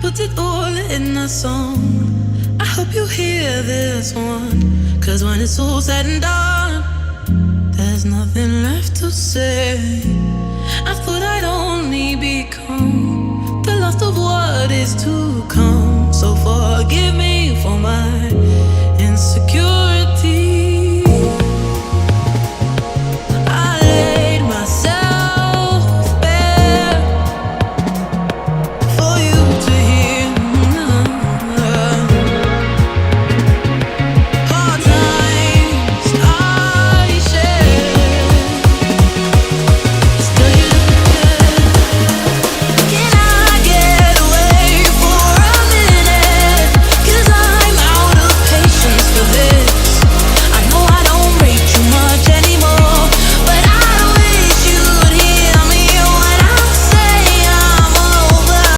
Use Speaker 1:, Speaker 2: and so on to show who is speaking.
Speaker 1: put it all in a song. I hope you hear this one, 'cause when it's all said and done, there's nothing left to say. I thought I'd only become the last of what is to come. So forgive me for my insecurity.